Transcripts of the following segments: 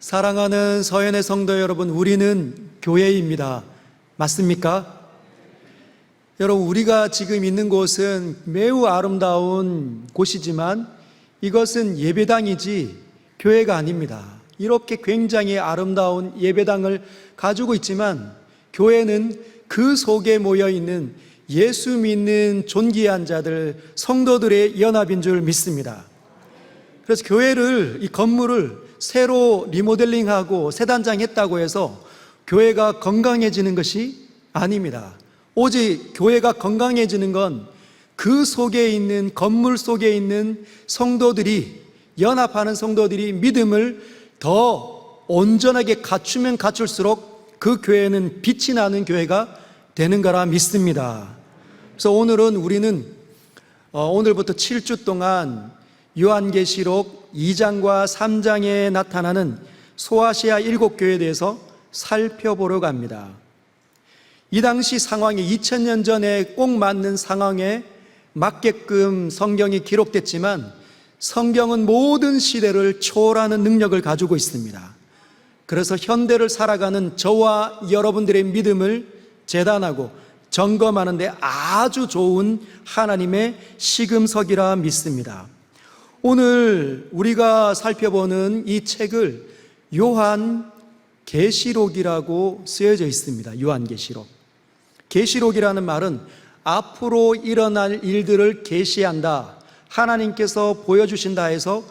사랑하는 서연의 성도 여러분, 우리는 교회입니다. 맞습니까? 여러분, 우리가 지금 있는 곳은 매우 아름다운 곳이지만 이것은 예배당이지 교회가 아닙니다. 이렇게 굉장히 아름다운 예배당을 가지고 있지만 교회는 그 속에 모여 있는 예수 믿는 존귀한 자들, 성도들의 연합인 줄 믿습니다. 그래서 교회를, 이 건물을 새로 리모델링하고 새 단장했다고 해서 교회가 건강해지는 것이 아닙니다. 오직 교회가 건강해지는 건 그 속에 있는, 건물 속에 있는 성도들이, 연합하는 성도들이 믿음을 더 온전하게 갖추면 갖출수록 그 교회는 빛이 나는 교회가 되는 거라 믿습니다. 그래서 오늘은 우리는 오늘부터 7주 동안 요한계시록 2장과 3장에 나타나는 소아시아 7교회에 대해서 살펴보려고 합니다. 이 당시 상황이 2000년 전에 꼭 맞는 상황에 맞게끔 성경이 기록됐지만 성경은 모든 시대를 초월하는 능력을 가지고 있습니다. 그래서 현대를 살아가는 저와 여러분들의 믿음을 재단하고 점검하는 데 아주 좋은 하나님의 시금석이라 믿습니다. 오늘 우리가 살펴보는 이 책을 요한계시록이라고 쓰여져 있습니다. 요한계시록. 계시록이라는 말은 앞으로 일어날 일들을 계시한다, 하나님께서 보여주신다 해서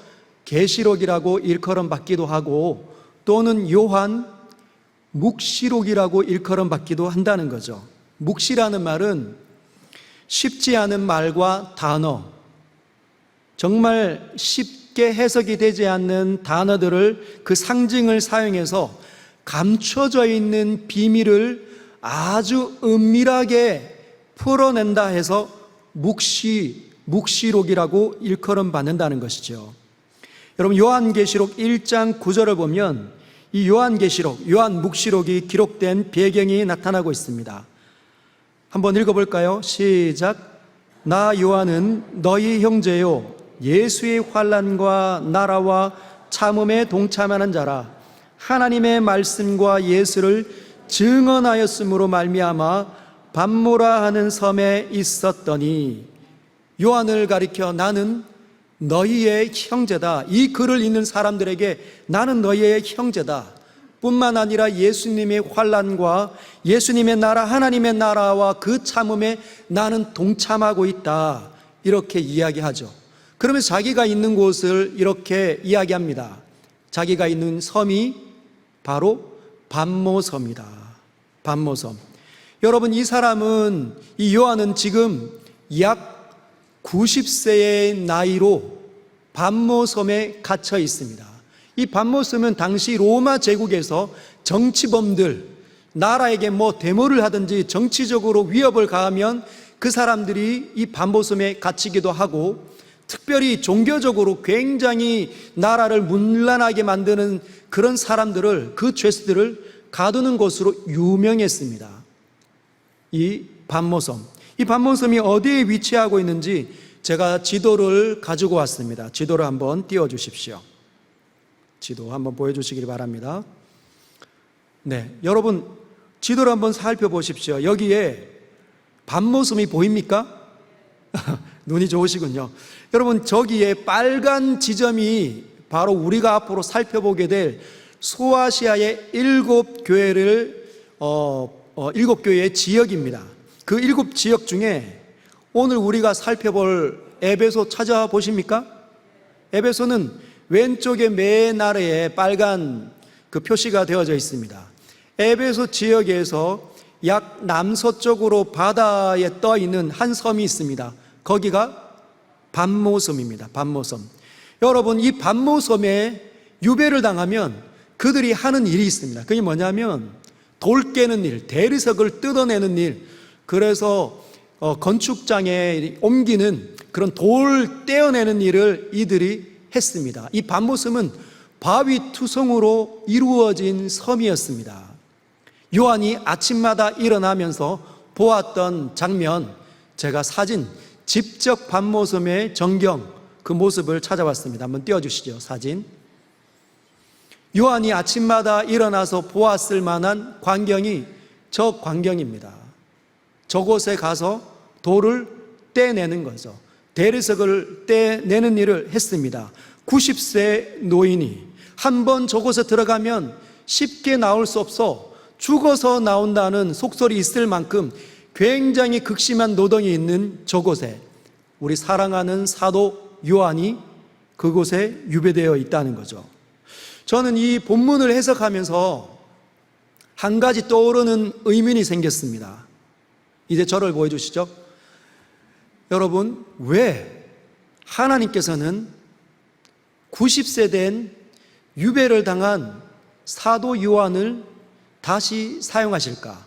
계시록이라고 일컬음 받기도 하고, 또는 요한 묵시록이라고 일컬음 받기도 한다는 거죠. 묵시라는 말은 쉽지 않은 말과 단어, 정말 쉽게 해석이 되지 않는 단어들을, 그 상징을 사용해서 감춰져 있는 비밀을 아주 은밀하게 풀어낸다 해서 묵시록이라고 일컬음 받는다는 것이죠. 여러분, 요한계시록 1장 9절을 보면 이 요한계시록, 요한묵시록이 기록된 배경이 나타나고 있습니다. 한번 읽어볼까요? 시작. 나 요한은 너희 형제요 예수의 환난과 나라와 참음에 동참하는 자라. 하나님의 말씀과 예수를 증언하였으므로 말미암아 밤모라 하는 섬에 있었더니, 요한을 가리켜 나는 너희의 형제다. 이 글을 읽는 사람들에게 나는 너희의 형제다 뿐만 아니라 예수님의 환난과 예수님의 나라, 하나님의 나라와 그 참음에 나는 동참하고 있다, 이렇게 이야기하죠. 그러면서 자기가 있는 곳을 이렇게 이야기합니다. 자기가 있는 섬이 바로 밤모섬이다. 밤모섬. 여러분, 이 사람은, 이 요한은 지금 약 90세의 나이로 밤모섬에 갇혀 있습니다. 이 밤모섬은 당시 로마 제국에서 정치범들, 나라에게 데모를 하든지 정치적으로 위협을 가하면 그 사람들이 이 밤모섬에 갇히기도 하고, 특별히 종교적으로 굉장히 나라를 문란하게 만드는 그런 사람들을, 그 죄수들을 가두는 곳으로 유명했습니다. 이 밤모섬, 이 밤모섬이 어디에 위치하고 있는지 제가 지도를 가지고 왔습니다. 지도를 한번 띄워주십시오. 지도 한번 보여주시길 바랍니다. 네, 여러분 지도를 한번 살펴보십시오. 여기에 밤모섬이 보입니까? 눈이 좋으시군요. 여러분, 저기에 빨간 지점이 바로 우리가 앞으로 살펴보게 될 소아시아의 7교회를 7교회의 지역입니다. 그 7지역 중에 오늘 우리가 살펴볼 에베소 찾아보십니까? 에베소는 왼쪽에 맨 아래에 빨간 그 표시가 되어져 있습니다. 에베소 지역에서 약 남서쪽으로 바다에 떠 있는 한 섬이 있습니다. 거기가 밤모섬입니다. 밤모섬. 여러분, 이 밤모섬에 유배를 당하면 그들이 하는 일이 있습니다. 그게 뭐냐면 돌 깨는 일, 대리석을 뜯어내는 일, 그래서 건축장에 옮기는 그런 돌 떼어내는 일을 이들이 했습니다. 이 밤모섬은 바위 투성으로 이루어진 섬이었습니다. 요한이 아침마다 일어나면서 보았던 장면, 제가 사진, 직접 밤모섬의 전경, 그 모습을 찾아봤습니다. 한번 띄워주시죠, 사진. 요한이 아침마다 일어나서 보았을 만한 광경이 저 광경입니다. 저곳에 가서 돌을 떼내는 거죠. 대리석을 떼내는 일을 했습니다. 90세 노인이 한 번 저곳에 들어가면 쉽게 나올 수 없어 죽어서 나온다는 속설이 있을 만큼 굉장히 극심한 노동이 있는 저곳에 우리 사랑하는 사도 요한이 그곳에 유배되어 있다는 거죠. 저는 이 본문을 해석하면서 한 가지 떠오르는 의문이 생겼습니다. 이제 저를 보여주시죠. 여러분, 왜 하나님께서는 90세 된 유배를 당한 사도 요한을 다시 사용하실까?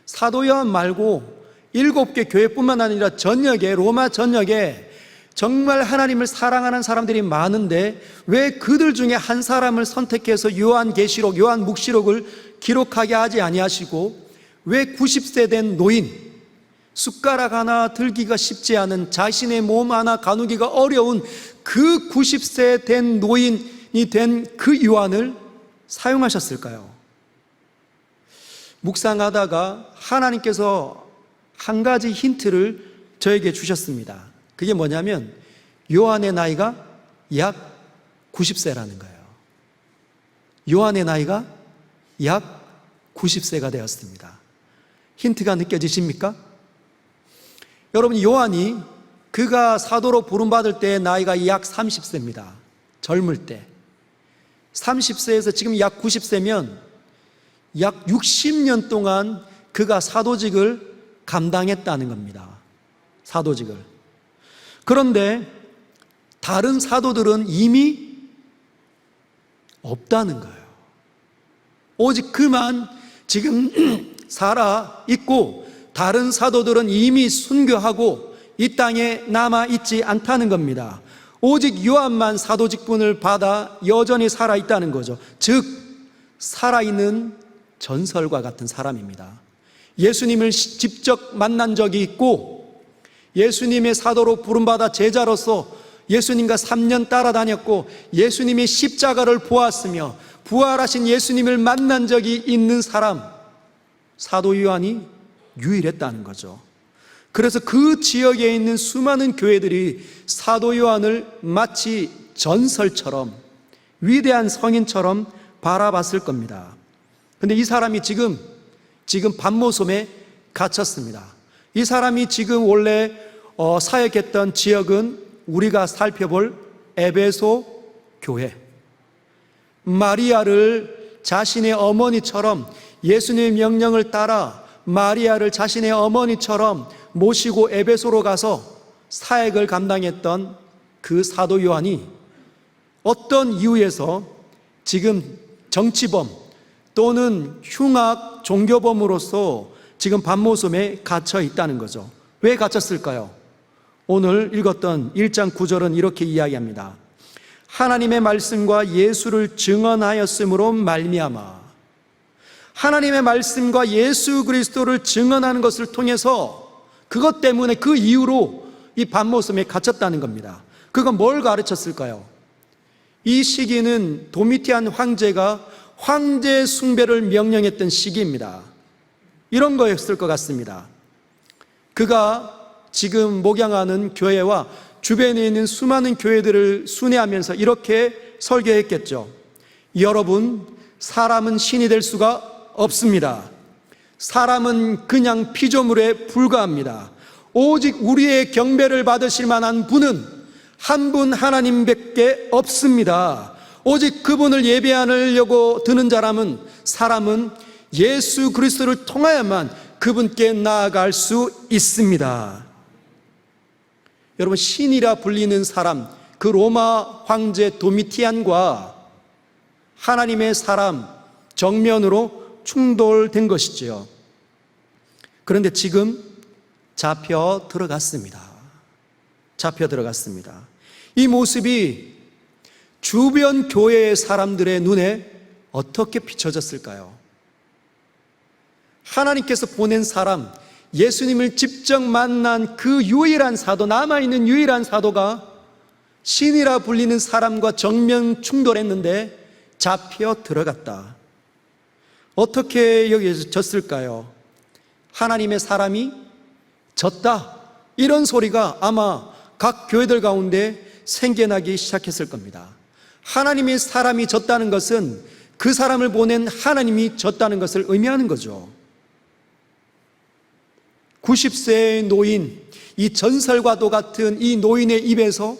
사도 요한 말고 7개 교회뿐만 아니라 전역에, 로마 전역에 정말 하나님을 사랑하는 사람들이 많은데 왜 그들 중에 한 사람을 선택해서 요한계시록, 요한묵시록을 기록하게 하지 아니하시고 왜 90세 된 노인, 숟가락 하나 들기가 쉽지 않은, 자신의 몸 하나 가누기가 어려운 그 90세 된 노인이 된 그 요한을 사용하셨을까요? 묵상하다가 하나님께서 한 가지 힌트를 저에게 주셨습니다. 그게 뭐냐면 요한의 나이가 약 90세라는 거예요. 요한의 나이가 약 90세가 되었습니다. 힌트가 느껴지십니까? 여러분, 요한이 그가 사도로 부름받을 때의 나이가 약 30세입니다. 젊을 때 30세에서 지금 약 90세면 약 60년 동안 그가 사도직을 감당했다는 겁니다. 사도직을. 그런데 다른 사도들은 이미 없다는 거예요. 오직 그만 지금 살아 있고 다른 사도들은 이미 순교하고 이 땅에 남아 있지 않다는 겁니다. 오직 요한만 사도직분을 받아 여전히 살아 있다는 거죠. 즉 살아있는 전설과 같은 사람입니다. 예수님을 직접 만난 적이 있고 예수님의 사도로 부름받아 제자로서 예수님과 3년 따라다녔고 예수님의 십자가를 보았으며 부활하신 예수님을 만난 적이 있는 사람, 사도 요한이 유일했다는 거죠. 그래서 그 지역에 있는 수많은 교회들이 사도 요한을 마치 전설처럼, 위대한 성인처럼 바라봤을 겁니다. 근데 이 사람이 지금 반모섬에 갇혔습니다. 이 사람이 지금 원래 사역했던 지역은 우리가 살펴볼 에베소 교회. 마리아를 자신의 어머니처럼, 예수님의 명령을 따라 마리아를 자신의 어머니처럼 모시고 에베소로 가서 사역을 감당했던 그 사도 요한이 어떤 이유에서 지금 정치범 또는 흉악 종교범으로서 지금 반모섬에 갇혀 있다는 거죠. 왜 갇혔을까요? 오늘 읽었던 1장 9절은 이렇게 이야기합니다. 하나님의 말씀과 예수를 증언하였으므로 말미암아. 하나님의 말씀과 예수 그리스도를 증언하는 것을 통해서 그것 때문에 그 이유로 이 반모섬에 갇혔다는 겁니다. 그건 뭘 가르쳤을까요? 이 시기는 도미티안 황제가 황제 숭배를 명령했던 시기입니다. 이런 거였을 것 같습니다. 그가 지금 목양하는 교회와 주변에 있는 수많은 교회들을 순회하면서 이렇게 설교했겠죠. 여러분, 사람은 신이 될 수가 없습니다. 사람은 그냥 피조물에 불과합니다. 오직 우리의 경배를 받으실 만한 분은 한 분 하나님밖에 없습니다. 오직 그분을 예배하려고 드는 사람은 예수 그리스도를 통하여만 그분께 나아갈 수 있습니다. 여러분, 신이라 불리는 사람, 그 로마 황제 도미티안과 하나님의 사람 정면으로 충돌된 것이지요. 그런데 지금 잡혀 들어갔습니다. 이 모습이 주변 교회의 사람들의 눈에 어떻게 비춰졌을까요? 하나님께서 보낸 사람, 예수님을 직접 만난 그 유일한 사도, 남아있는 유일한 사도가 신이라 불리는 사람과 정면 충돌했는데 잡혀 들어갔다. 어떻게 여기에서 졌을까요? 하나님의 사람이 졌다, 이런 소리가 아마 각 교회들 가운데 생겨나기 시작했을 겁니다. 하나님의 사람이 졌다는 것은 그 사람을 보낸 하나님이 졌다는 것을 의미하는 거죠. 90세의 노인, 이 전설과도 같은 이 노인의 입에서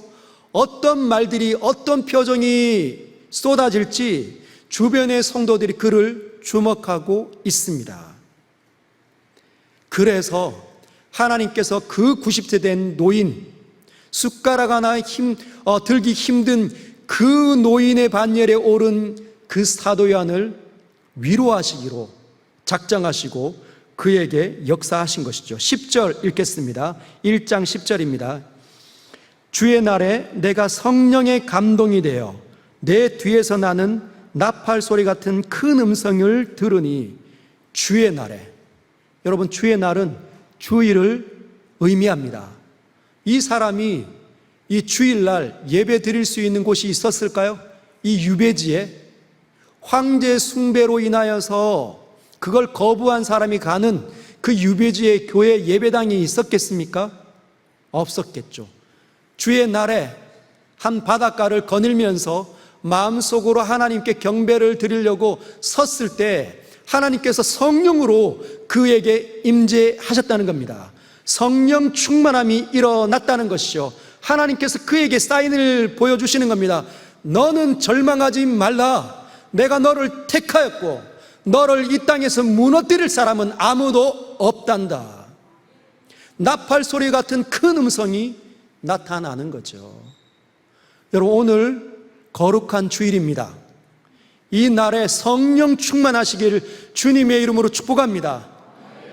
어떤 말들이, 어떤 표정이 쏟아질지 주변의 성도들이 그를 주목하고 있습니다. 그래서 하나님께서 그 90세 된 노인, 숟가락 하나 들기 힘든 그 노인의 반열에 오른 그 사도 요한을 위로하시기로 작정하시고 그에게 역사하신 것이죠. 10절 읽겠습니다. 1장 10절입니다. 주의 날에 내가 성령의 감동이 되어 내 뒤에서 나는 나팔 소리 같은 큰 음성을 들으니, 주의 날에, 여러분, 주의 날은 주일을 의미합니다. 이 사람이 이 주일날 예배 드릴 수 있는 곳이 있었을까요? 이 유배지에 황제 숭배로 인하여서 그걸 거부한 사람이 가는 그 유배지에 교회 예배당이 있었겠습니까? 없었겠죠. 주의 날에 한 바닷가를 거닐면서 마음속으로 하나님께 경배를 드리려고 섰을 때 하나님께서 성령으로 그에게 임재하셨다는 겁니다. 성령 충만함이 일어났다는 것이죠. 하나님께서 그에게 사인을 보여주시는 겁니다. 너는 절망하지 말라. 내가 너를 택하였고 너를 이 땅에서 무너뜨릴 사람은 아무도 없단다. 나팔 소리 같은 큰 음성이 나타나는 거죠. 여러분, 오늘 거룩한 주일입니다. 이 날에 성령 충만하시기를 주님의 이름으로 축복합니다.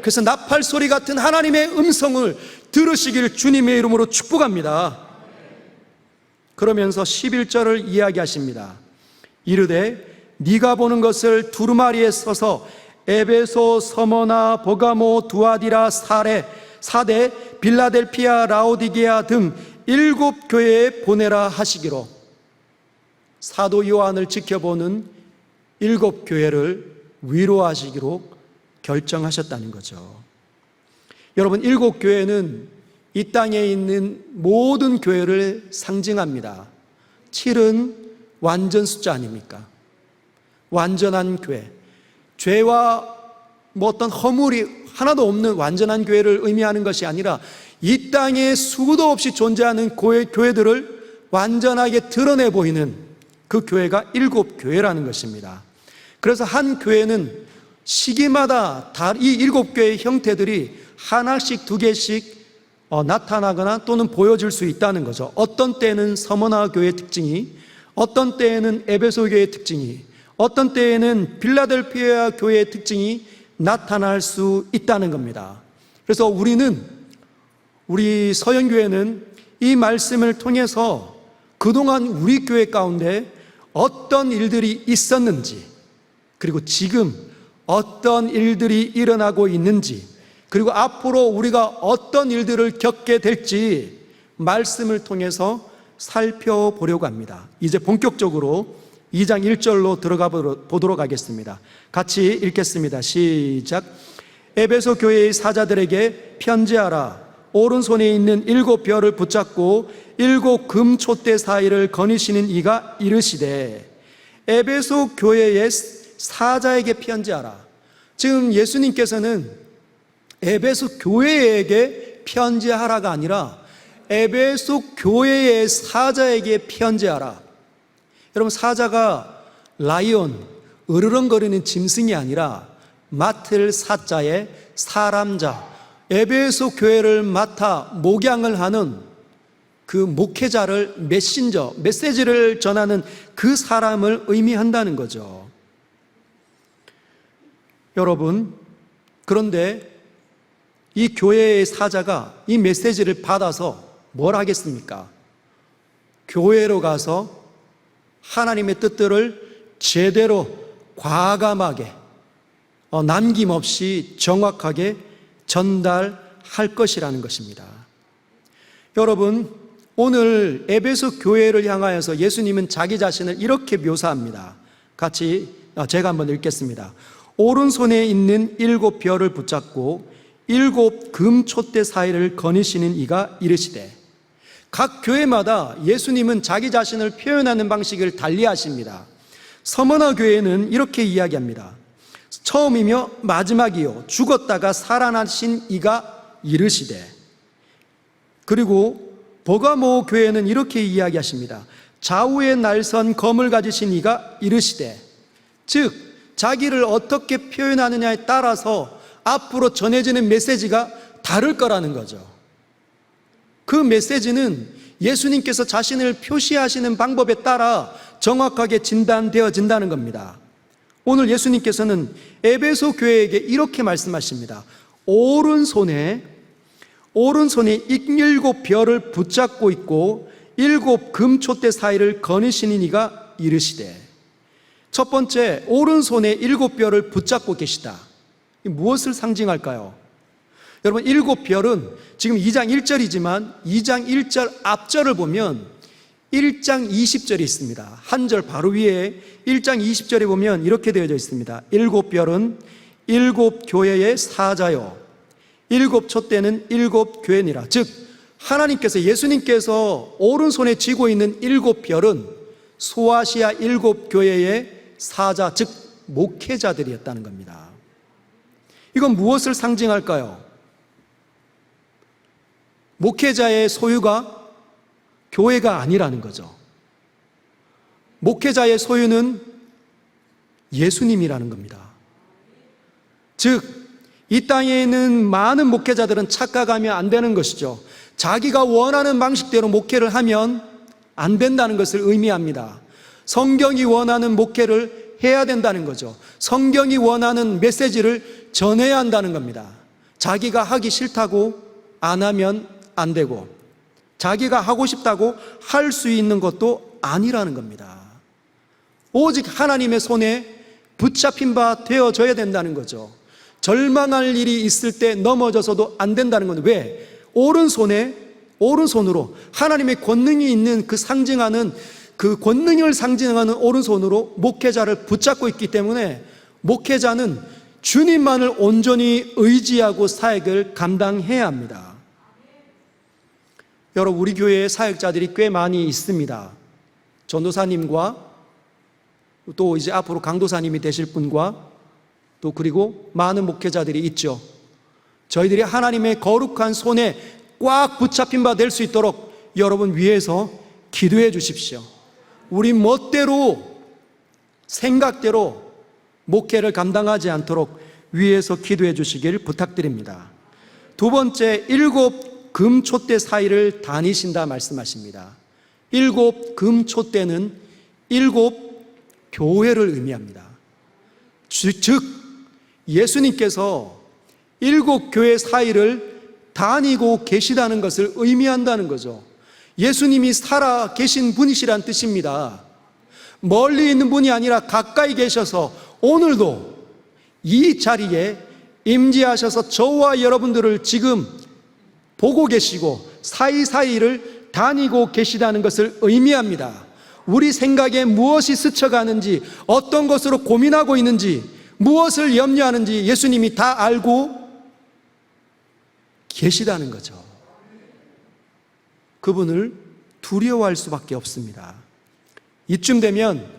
그래서 나팔 소리 같은 하나님의 음성을 들으시기를 주님의 이름으로 축복합니다. 그러면서 11절을 이야기하십니다. 이르되 네가 보는 것을 두루마리에 써서 에베소, 서머나, 보가모, 두아디라, 사대, 빌라델피아, 라오디게아 등 7 교회에 보내라 하시기로, 사도 요한을 지켜보는 7 교회를 위로하시기로 결정하셨다는 거죠. 여러분, 7 교회는 이 땅에 있는 모든 교회를 상징합니다. 7은 완전 숫자 아닙니까? 완전한 교회, 죄와 어떤 허물이 하나도 없는 완전한 교회를 의미하는 것이 아니라 이 땅에 수도 없이 존재하는 교회들을 완전하게 드러내 보이는 그 교회가 7 교회라는 것입니다. 그래서 한 교회는 시기마다 이 7 교회의 형태들이 하나씩 2개씩 나타나거나 또는 보여질 수 있다는 거죠. 어떤 때에는 서머나 교회의 특징이, 어떤 때에는 에베소 교회의 특징이, 어떤 때에는 빌라델피아 교회의 특징이 나타날 수 있다는 겁니다. 그래서 우리 서연교회는 이 말씀을 통해서 그동안 우리 교회 가운데 어떤 일들이 있었는지, 그리고 지금 어떤 일들이 일어나고 있는지, 그리고 앞으로 우리가 어떤 일들을 겪게 될지 말씀을 통해서 살펴보려고 합니다. 이제 본격적으로 2장 1절로 들어가 보도록 하겠습니다. 같이 읽겠습니다. 시작. 에베소 교회의 사자들에게 편지하라. 오른손에 있는 7 별을 붙잡고 7 금촛대 사이를 거니시는 이가 이르시되, 에베소 교회의 사자에게 편지하라. 지금 예수님께서는 에베소 교회에게 편지하라가 아니라 에베소 교회의 사자에게 편지하라. 여러분, 사자가 라이온, 으르렁거리는 짐승이 아니라 맡을 사자의 사람자, 에베소 교회를 맡아 목양을 하는 그 목회자를, 메시지를 전하는 그 사람을 의미한다는 거죠. 여러분, 그런데 이 교회의 사자가 이 메시지를 받아서 뭘 하겠습니까? 교회로 가서 하나님의 뜻들을 제대로 과감하게 남김없이 정확하게 전달할 것이라는 것입니다. 여러분, 오늘 에베소 교회를 향하여서 예수님은 자기 자신을 이렇게 묘사합니다. 제가 한번 읽겠습니다. 오른손에 있는 7별을 붙잡고 7 금촛대 사이를 거니시는 이가 이르시되. 각 교회마다 예수님은 자기 자신을 표현하는 방식을 달리하십니다. 서머나 교회는 이렇게 이야기합니다. 처음이며 마지막이요 죽었다가 살아나신 이가 이르시되. 그리고 버가모 교회는 이렇게 이야기하십니다. 좌우에 날선 검을 가지신 이가 이르시되. 즉 자기를 어떻게 표현하느냐에 따라서 앞으로 전해지는 메시지가 다를 거라는 거죠. 그 메시지는 예수님께서 자신을 표시하시는 방법에 따라 정확하게 진단되어진다는 겁니다. 오늘 예수님께서는 에베소 교회에게 이렇게 말씀하십니다. 오른손에 7 별을 붙잡고 있고 7 금촛대 사이를 거니시는 이가 이르시되. 첫 번째, 오른손에 7 별을 붙잡고 계시다. 무엇을 상징할까요? 여러분, 7 별은 지금 2장 1절이지만 2장 1절 앞절을 보면 1장 20절이 있습니다. 한 절 바로 위에 1장 20절에 보면 이렇게 되어져 있습니다. 7 별은 7 교회의 사자요 7 촛대는 7 교회니라. 즉 하나님께서, 예수님께서 오른손에 쥐고 있는 7 별은 소아시아 7 교회의 사자, 즉 목회자들이었다는 겁니다. 이건 무엇을 상징할까요? 목회자의 소유가 교회가 아니라는 거죠. 목회자의 소유는 예수님이라는 겁니다. 즉 이 땅에 있는 많은 목회자들은 착각하면 안 되는 것이죠. 자기가 원하는 방식대로 목회를 하면 안 된다는 것을 의미합니다. 성경이 원하는 목회를 해야 된다는 거죠. 성경이 원하는 메시지를 전해야 한다는 겁니다. 자기가 하기 싫다고 안 하면 안 되고, 자기가 하고 싶다고 할 수 있는 것도 아니라는 겁니다. 오직 하나님의 손에 붙잡힌 바 되어져야 된다는 거죠. 절망할 일이 있을 때 넘어져서도 안 된다는 건데, 왜? 오른손으로 하나님의 권능이 있는 그 상징하는, 그 권능을 상징하는 오른손으로 목회자를 붙잡고 있기 때문에 목회자는 주님만을 온전히 의지하고 사역을 감당해야 합니다. 여러분, 우리 교회에 사역자들이 꽤 많이 있습니다. 전도사님과 또 이제 앞으로 강도사님이 되실 분과 또 그리고 많은 목회자들이 있죠. 저희들이 하나님의 거룩한 손에 꽉 붙잡힌 바 될 수 있도록 여러분 위해서 기도해 주십시오. 우리 멋대로, 생각대로 목회를 감당하지 않도록 위해서 기도해 주시길 부탁드립니다. 두 번째, 7 금촛대 사이를 다니신다 말씀하십니다. 7 금촛대는 7 교회를 의미합니다. 즉 예수님께서 7 교회 사이를 다니고 계시다는 것을 의미한다는 거죠. 예수님이 살아 계신 분이시란 뜻입니다. 멀리 있는 분이 아니라 가까이 계셔서 오늘도 이 자리에 임재하셔서 저와 여러분들을 지금 보고 계시고 사이사이를 다니고 계시다는 것을 의미합니다. 우리 생각에 무엇이 스쳐가는지, 어떤 것으로 고민하고 있는지, 무엇을 염려하는지 예수님이 다 알고 계시다는 거죠. 그분을 두려워할 수밖에 없습니다. 이쯤 되면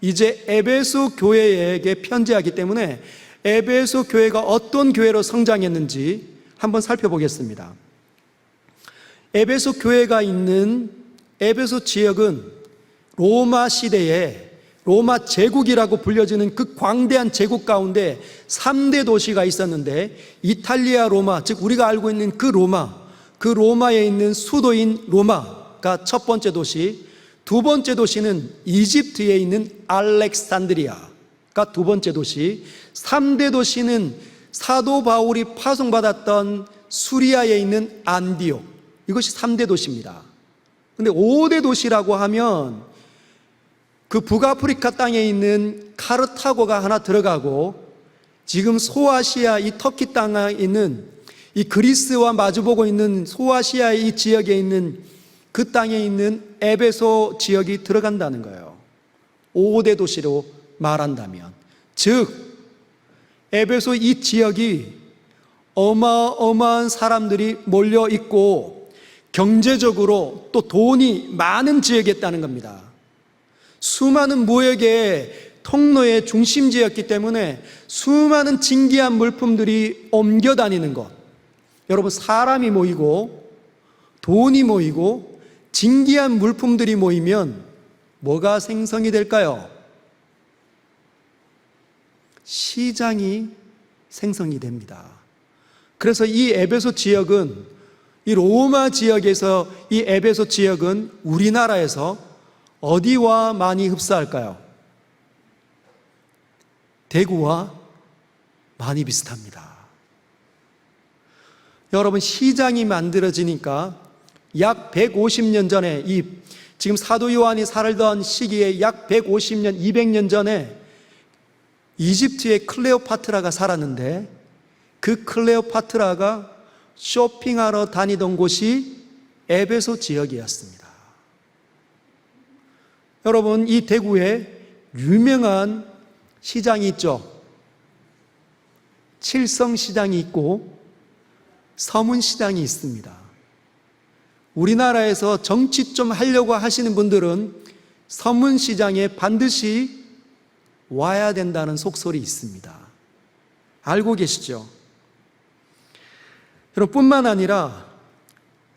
이제 에베소 교회에게 편지하기 때문에 에베소 교회가 어떤 교회로 성장했는지 한번 살펴보겠습니다. 에베소 교회가 있는 에베소 지역은 로마 시대에 로마 제국이라고 불려지는 그 광대한 제국 가운데 3대 도시가 있었는데, 이탈리아 로마, 즉 우리가 알고 있는 그 로마에 있는 수도인 로마가 첫 번째 도시, 두 번째 도시는 이집트에 있는 알렉산드리아가 두 번째 도시, 3대 도시는 사도 바울이 파송받았던 수리아에 있는 안디옥, 이것이 3대 도시입니다. 근데 5대 도시라고 하면 그 북아프리카 땅에 있는 카르타고가 하나 들어가고, 지금 소아시아 이 터키 땅에 있는 이 그리스와 마주보고 있는 소아시아 이 지역에 있는 그 땅에 있는 에베소 지역이 들어간다는 거예요. 5대 도시로 말한다면, 즉 에베소 이 지역이 어마어마한 사람들이 몰려 있고 경제적으로 또 돈이 많은 지역이었다는 겁니다. 수많은 무역의 통로의 중심지였기 때문에 수많은 진귀한 물품들이 옮겨 다니는 것. 여러분, 사람이 모이고 돈이 모이고 진귀한 물품들이 모이면 뭐가 생성이 될까요? 시장이 생성이 됩니다. 그래서 이 에베소 지역은, 이 로마 지역에서 이 에베소 지역은 우리나라에서 어디와 많이 흡사할까요? 대구와 많이 비슷합니다. 여러분, 시장이 만들어지니까 약 150년 전에, 지금 사도 요한이 살던 시기에 약 150년, 200년 전에 이집트의 클레오파트라가 살았는데, 그 클레오파트라가 쇼핑하러 다니던 곳이 에베소 지역이었습니다. 여러분, 이 대구에 유명한 시장이 있죠. 칠성시장이 있고 서문시장이 있습니다. 우리나라에서 정치 좀 하려고 하시는 분들은 서문시장에 반드시 와야 된다는 속설이 있습니다. 알고 계시죠? 여러분, 뿐만 아니라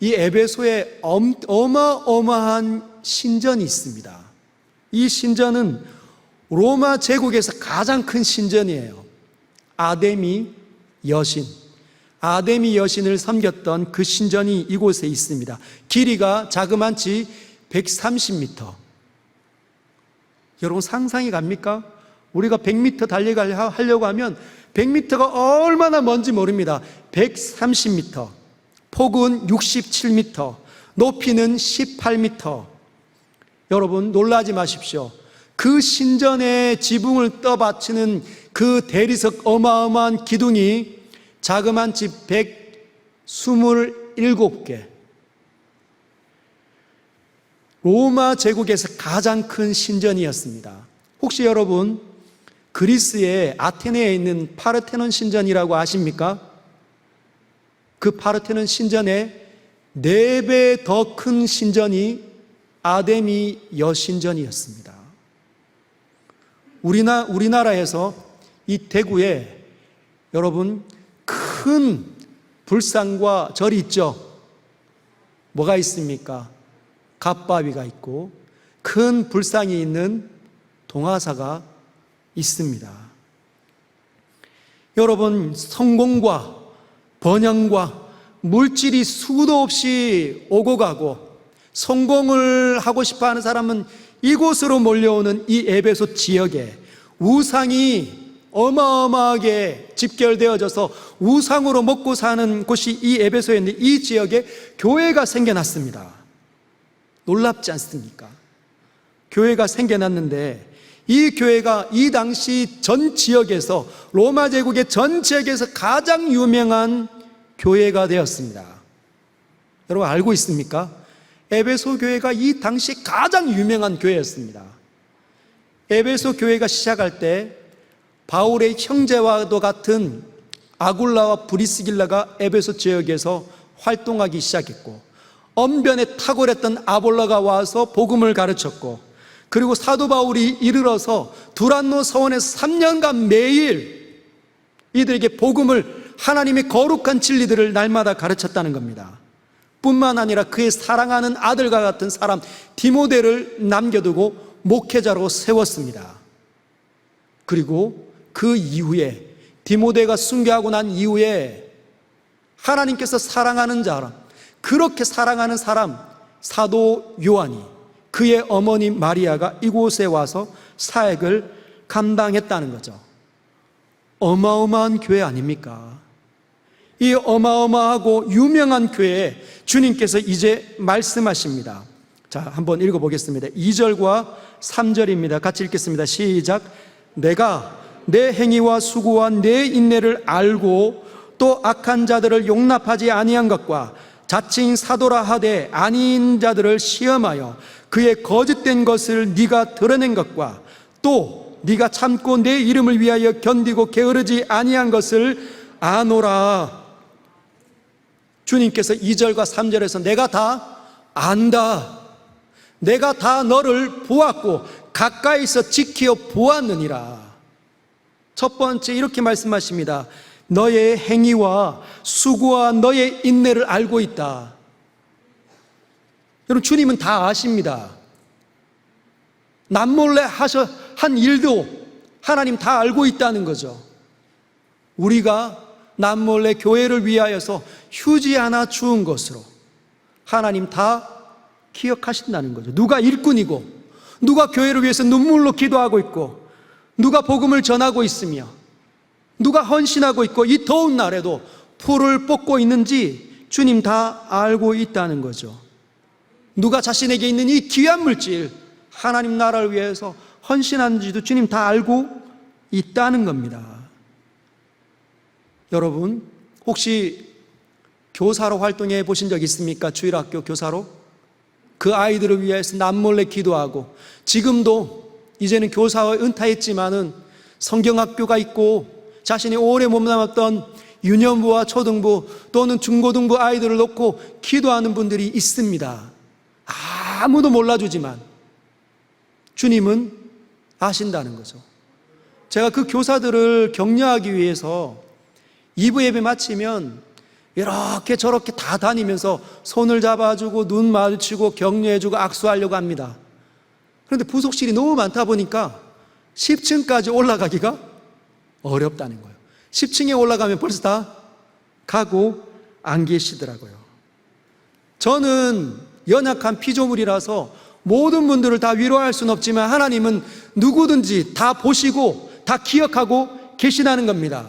이 에베소에 어마어마한 신전이 있습니다. 이 신전은 로마 제국에서 가장 큰 신전이에요. 아데미 여신, 아데미 여신을 섬겼던 그 신전이 이곳에 있습니다. 길이가 자그만치 130m. 여러분, 상상이 갑니까? 우리가 100m 달리려고 하면 100m가 얼마나 먼지 모릅니다. 130m, 폭은 67m, 높이는 18m. 여러분, 놀라지 마십시오. 그 신전의 지붕을 떠받치는 그 대리석 어마어마한 기둥이 자그만치 127개. 로마 제국에서 가장 큰 신전이었습니다. 혹시 여러분, 그리스의 아테네에 있는 파르테논 신전이라고 아십니까? 그 파르테논 신전의 4배 더 큰 신전이 아데미 여신전이었습니다. 우리나라에서 이 대구에 여러분 큰 불상과 절이 있죠. 뭐가 있습니까? 갑바위가 있고 큰 불상이 있는 동화사가 있습니다. 여러분, 성공과 번영과 물질이 수도 없이 오고 가고 성공을 하고 싶어하는 사람은 이곳으로 몰려오는 이 에베소 지역에 우상이 어마어마하게 집결되어져서 우상으로 먹고 사는 곳이 이 에베소에 있는 이 지역에 교회가 생겨났습니다. 놀랍지 않습니까? 교회가 생겨났는데 이 교회가 이 당시 전 지역에서, 로마 제국의 전 지역에서 가장 유명한 교회가 되었습니다. 여러분, 알고 있습니까? 에베소 교회가 이 당시 가장 유명한 교회였습니다. 에베소 교회가 시작할 때 바울의 형제와도 같은 아굴라와 브리스길라가 에베소 지역에서 활동하기 시작했고, 언변에 탁월했던 아볼라가 와서 복음을 가르쳤고, 그리고 사도 바울이 이르러서 두란노 서원에서 3년간 매일 이들에게 복음을, 하나님의 거룩한 진리들을 날마다 가르쳤다는 겁니다. 뿐만 아니라 그의 사랑하는 아들과 같은 사람 디모데를 남겨두고 목회자로 세웠습니다. 그리고 그 이후에, 디모데가 순교하고 난 이후에 하나님께서 사랑하는 사람, 그렇게 사랑하는 사람 사도 요한이, 그의 어머니 마리아가 이곳에 와서 사역을 감당했다는 거죠. 어마어마한 교회 아닙니까? 이 어마어마하고 유명한 교회에 주님께서 이제 말씀하십니다. 자, 한번 읽어보겠습니다. 2절과 3절입니다. 같이 읽겠습니다. 시작. 내가 내 행위와 수고와 내 인내를 알고 또 악한 자들을 용납하지 아니한 것과 자칭 사도라 하되 아닌 자들을 시험하여 그의 거짓된 것을 네가 드러낸 것과 또 네가 참고 내 이름을 위하여 견디고 게으르지 아니한 것을 아노라. 주님께서 2절과 3절에서 내가 다 안다, 내가 다 너를 보았고 가까이서 지켜 보았느니라. 첫 번째 이렇게 말씀하십니다. 너의 행위와 수고와 너의 인내를 알고 있다. 여러분, 주님은 다 아십니다. 남몰래 한 일도 하나님 다 알고 있다는 거죠. 우리가 남몰래 교회를 위하여서 휴지 하나 주운 것으로 하나님 다 기억하신다는 거죠. 누가 일꾼이고, 누가 교회를 위해서 눈물로 기도하고 있고, 누가 복음을 전하고 있으며, 누가 헌신하고 있고, 이 더운 날에도 풀을 뽑고 있는지 주님 다 알고 있다는 거죠. 누가 자신에게 있는 이 귀한 물질, 하나님 나라를 위해서 헌신하는지도 주님 다 알고 있다는 겁니다. 여러분, 혹시 교사로 활동해 보신 적 있습니까? 주일학교 교사로? 그 아이들을 위해서 남몰래 기도하고, 지금도 이제는 교사와 은퇴했지만은 성경학교가 있고 자신이 오래 몸담았던 유년부와 초등부 또는 중고등부 아이들을 놓고 기도하는 분들이 있습니다. 아무도 몰라주지만 주님은 아신다는 거죠. 제가 그 교사들을 격려하기 위해서 2부 예배 마치면 이렇게 저렇게 다 다니면서 손을 잡아주고 눈 마주치고 격려해주고 악수하려고 합니다. 그런데 부속실이 너무 많다 보니까 10층까지 올라가기가 어렵다는 거예요. 10층에 올라가면 벌써 다 가고 안 계시더라고요. 저는 연약한 피조물이라서 모든 분들을 다 위로할 수는 없지만 하나님은 누구든지 다 보시고 다 기억하고 계시다는 겁니다.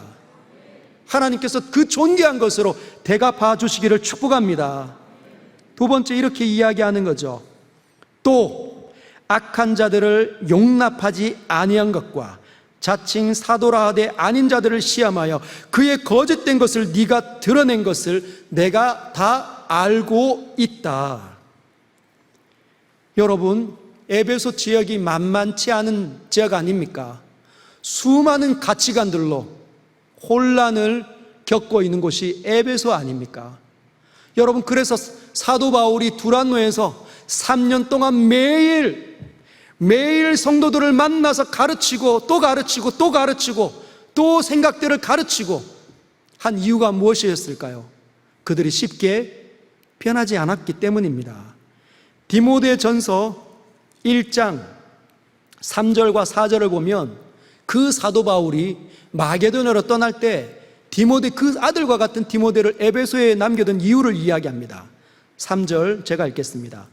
하나님께서 그 존귀한 것으로 대갚아 주시기를 축복합니다. 두 번째 이렇게 이야기하는 거죠. 또 악한 자들을 용납하지 아니한 것과 자칭 사도라 하되 아닌 자들을 시험하여 그의 거짓된 것을 네가 드러낸 것을 내가 다 알고 있다. 여러분, 에베소 지역이 만만치 않은 지역 아닙니까? 수많은 가치관들로 혼란을 겪고 있는 곳이 에베소 아닙니까? 여러분, 그래서 사도 바울이 두란노에서 3년 동안 매일 성도들을 만나서 가르치고 또 가르치고 또 가르치고 또 생각들을 가르치고 한 이유가 무엇이었을까요? 그들이 쉽게 변하지 않았기 때문입니다. 디모데전서 1장 3절과 4절을 보면 그 사도 바울이 마게도냐로 떠날 때 디모데, 그 아들과 같은 디모데를 에베소에 남겨둔 이유를 이야기합니다. 3절 제가 읽겠습니다.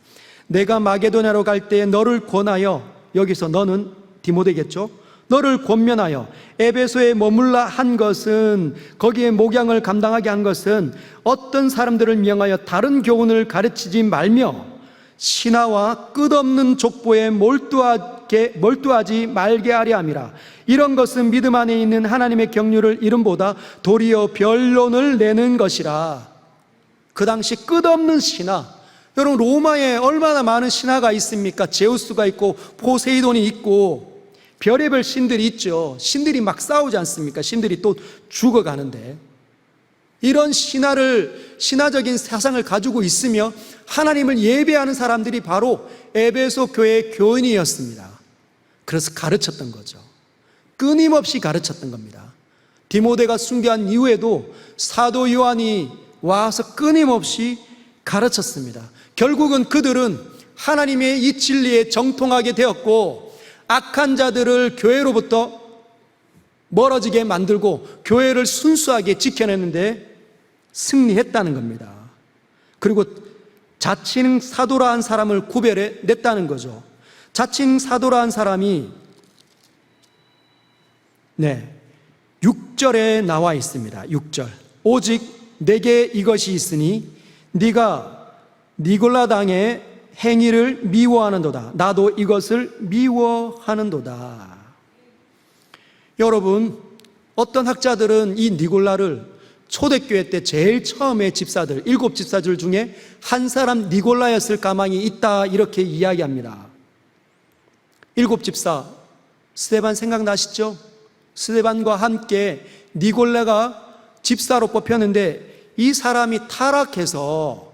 내가 마게도냐로 갈 때 너를 권하여, 여기서 너는 디모데겠죠? 너를 권면하여 에베소에 머물라 한 것은, 거기에 목양을 감당하게 한 것은 어떤 사람들을 명하여 다른 교훈을 가르치지 말며 신하와 끝없는 족보에 몰두하지 말게 하려 함이라. 이런 것은 믿음 안에 있는 하나님의 경륜을 이름보다 도리어 변론을 내는 것이라. 그 당시 끝없는 신하, 여러분 로마에 얼마나 많은 신하가 있습니까? 제우스가 있고 포세이돈이 있고 별의별 신들이 있죠. 신들이 막 싸우지 않습니까? 신들이 또 죽어가는데, 이런 신화적인 사상을 가지고 있으며 하나님을 예배하는 사람들이 바로 에베소 교회의 교인이었습니다. 그래서 가르쳤던 거죠. 끊임없이 가르쳤던 겁니다. 디모데가 순교한 이후에도 사도 요한이 와서 끊임없이 가르쳤습니다. 결국은 그들은 하나님의 이 진리에 정통하게 되었고 악한 자들을 교회로부터 멀어지게 만들고 교회를 순수하게 지켜내는데 승리했다는 겁니다. 그리고 자칭 사도라 한 사람을 구별해 냈다는 거죠. 자칭 사도라 한 사람이 6절에 나와 있습니다. 6절. 오직 내게 이것이 있으니 네가 니골라당의 행위를 미워하는도다. 나도 이것을 미워하는도다. 여러분, 어떤 학자들은 이 니골라를 초대교회 때 제일 처음에 집사들, 7 집사들 중에 한 사람 니골라였을 가망이 있다, 이렇게 이야기합니다. 7 집사 스데반 생각나시죠? 스데반과 함께 니골라가 집사로 뽑혔는데 이 사람이 타락해서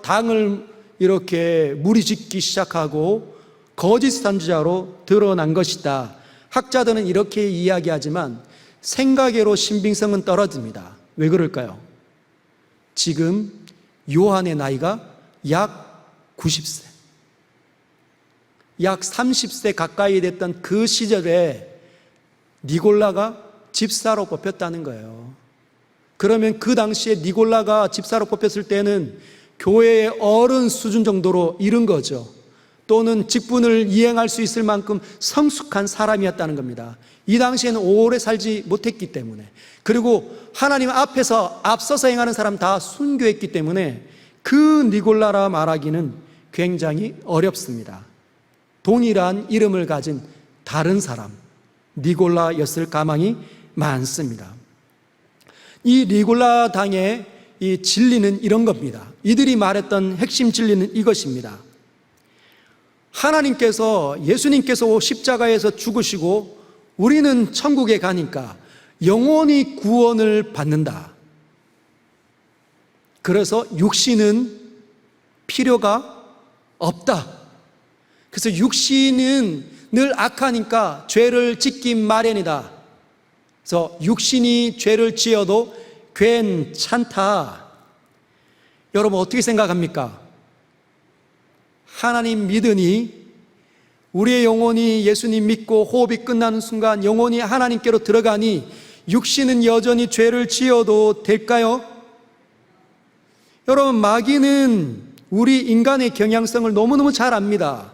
당을 이렇게 무리짓기 시작하고 거짓 선지자로 드러난 것이다. 학자들은 이렇게 이야기하지만 생각외로 신빙성은 떨어집니다. 왜 그럴까요? 지금 요한의 나이가 약 90세, 약 30세 가까이 됐던 그 시절에 니골라가 집사로 뽑혔다는 거예요. 그러면 그 당시에 니골라가 집사로 뽑혔을 때는 교회의 어른 수준 정도로 이른 거죠. 또는 직분을 이행할 수 있을 만큼 성숙한 사람이었다는 겁니다. 이 당시에는 오래 살지 못했기 때문에, 그리고 하나님 앞에서 앞서서 행하는 사람 다 순교했기 때문에 그 니골라라 말하기는 굉장히 어렵습니다. 동일한 이름을 가진 다른 사람, 니골라였을 가망이 많습니다. 이 니골라 당의 이 진리는 이런 겁니다. 이들이 말했던 핵심 진리는 이것입니다. 하나님께서, 예수님께서 십자가에서 죽으시고 우리는 천국에 가니까 영원히 구원을 받는다. 그래서 육신은 필요가 없다. 그래서 육신은 늘 악하니까 죄를 짓기 마련이다. 그래서 육신이 죄를 지어도 괜찮다. 여러분 어떻게 생각합니까? 하나님 믿으니 우리의 영혼이 예수님 믿고 호흡이 끝나는 순간 영혼이 하나님께로 들어가니 육신은 여전히 죄를 지어도 될까요? 여러분, 마귀는 우리 인간의 경향성을 너무너무 잘 압니다.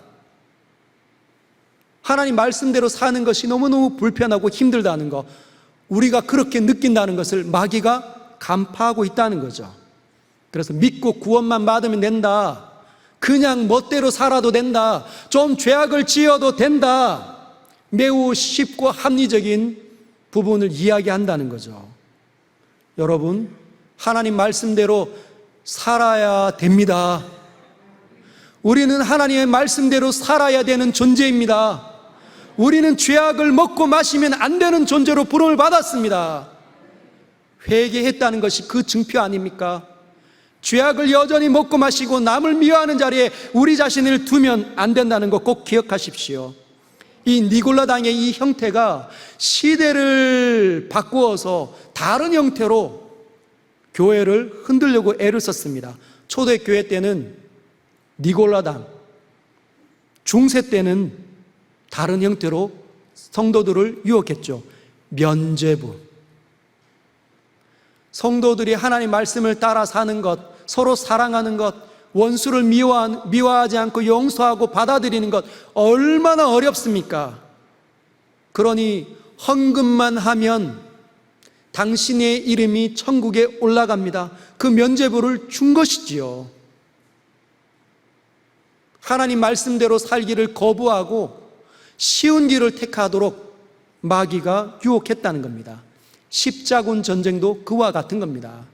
하나님 말씀대로 사는 것이 너무너무 불편하고 힘들다는 거, 우리가 그렇게 느낀다는 것을 마귀가 간파하고 있다는 거죠. 그래서 믿고 구원만 받으면 된다, 그냥 멋대로 살아도 된다, 좀 죄악을 지어도 된다, 매우 쉽고 합리적인 부분을 이야기한다는 거죠. 여러분, 하나님 말씀대로 살아야 됩니다. 우리는 하나님의 말씀대로 살아야 되는 존재입니다. 우리는 죄악을 먹고 마시면 안 되는 존재로 부름을 받았습니다. 회개했다는 것이 그 증표 아닙니까? 죄악을 여전히 먹고 마시고 남을 미워하는 자리에 우리 자신을 두면 안 된다는 거 꼭 기억하십시오. 이 니골라 당의 이 형태가 시대를 바꾸어서 다른 형태로 교회를 흔들려고 애를 썼습니다. 초대교회 때는 니골라 당, 중세 때는 다른 형태로 성도들을 유혹했죠. 면죄부. 성도들이 하나님 말씀을 따라 사는 것, 서로 사랑하는 것, 원수를 미워하지 않고 용서하고 받아들이는 것, 얼마나 어렵습니까? 그러니 헌금만 하면 당신의 이름이 천국에 올라갑니다. 그 면죄부를 준 것이지요. 하나님 말씀대로 살기를 거부하고 쉬운 길을 택하도록 마귀가 유혹했다는 겁니다. 십자군 전쟁도 그와 같은 겁니다.